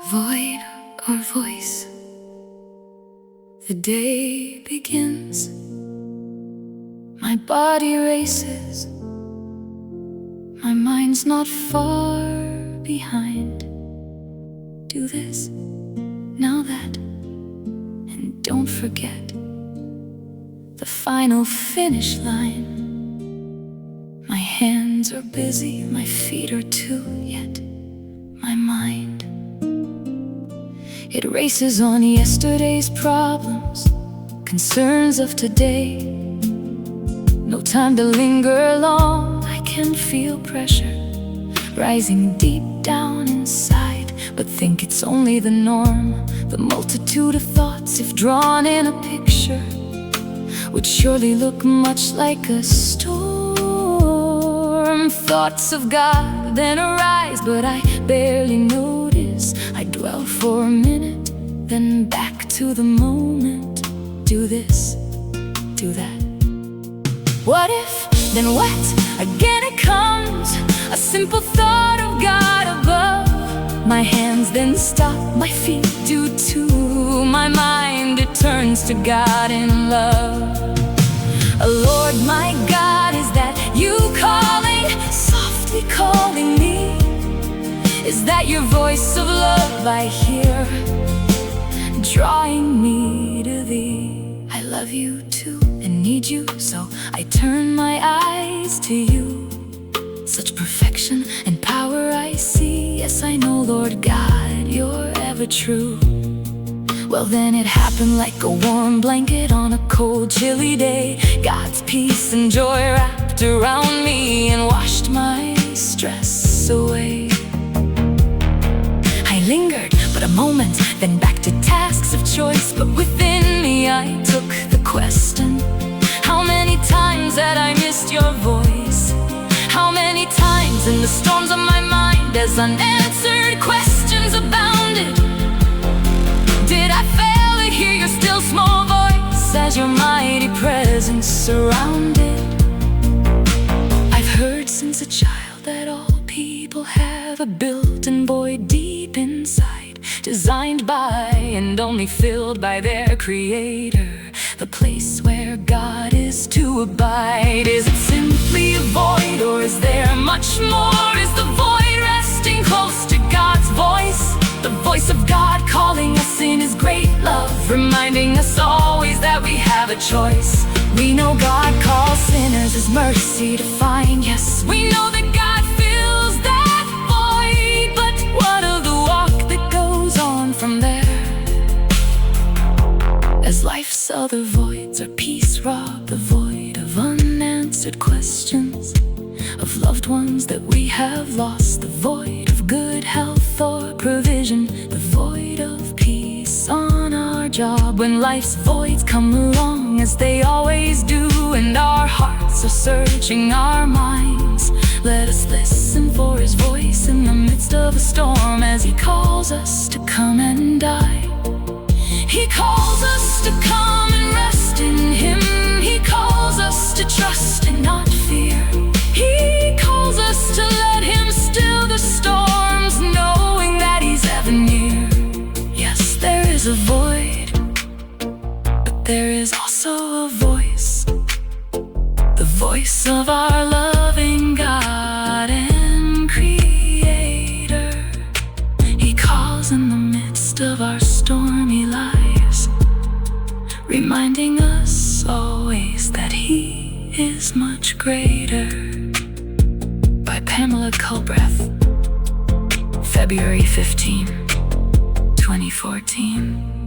Void or voice, the day begins. My body races, my mind's not far behind. Do this, now that, and don't forget the final finish line. My hands are busy, my feet are too, yet my mind, it races on yesterday's problems, concerns of today. No time to linger long, I can feel pressure rising deep down inside, but think it's only the norm. The multitude of thoughts, if drawn in a picture, would surely look much like a storm. Thoughts of God then arise, but I barely notice. I dwell for a minute, then back to the moment. Do this, do that. What if, then what? Again it comes, a simple thought of God above. My hands then stop, my feet do too. My mind, it turns to God in love. Lord, my God, is that you calling, softly calling me? Is that your voice of love I hear, drawing me to thee? I love you too and need you, so I turn my eyes to you. Such perfection and power I see. Yes, I know, Lord God, you're ever true. Well, then it happened like a warm blanket on a cold, chilly day. God's peace and joy wrapped around me and washed my stress away. I lingered but a moment, then back to tasks of choice. But within me I took the question, how many times had I missed your voice? How many times in the storms of my mind, as unanswered questions abounded, did I fail to hear your still small voice as your mighty presence surrounded? I've heard since a child that all people have a built-in void deep inside, designed by and only filled by their Creator, the place where God is to abide. Is it simply a void, or is there much more? Is the void resting close to God's voice? The voice of God calling us in His great love, reminding us always that we have a choice. We know God calls sinners His mercy to find. Yes, we know that God fills that void, but what of the walk that goes on from there? As life's other voids are peace robbed, the void of unanswered questions, of loved ones that we have lost, the void of good health or provision, the void of peace on our job. When life's voids come along, as they always do, and our hearts are searching our minds, let us listen for His voice in the midst of a storm, as He calls us to come and die. He calls us to come and rest in Him. He calls us to trust and not fear. He calls us to let Him still the storms, knowing that He's ever near. Yes, there is a void, but there is also a voice, the voice of our loving God and Creator. He calls in the midst of our stormy lives, reminding us always that He is much greater. By Pamela Culbreath, February 15, 2014.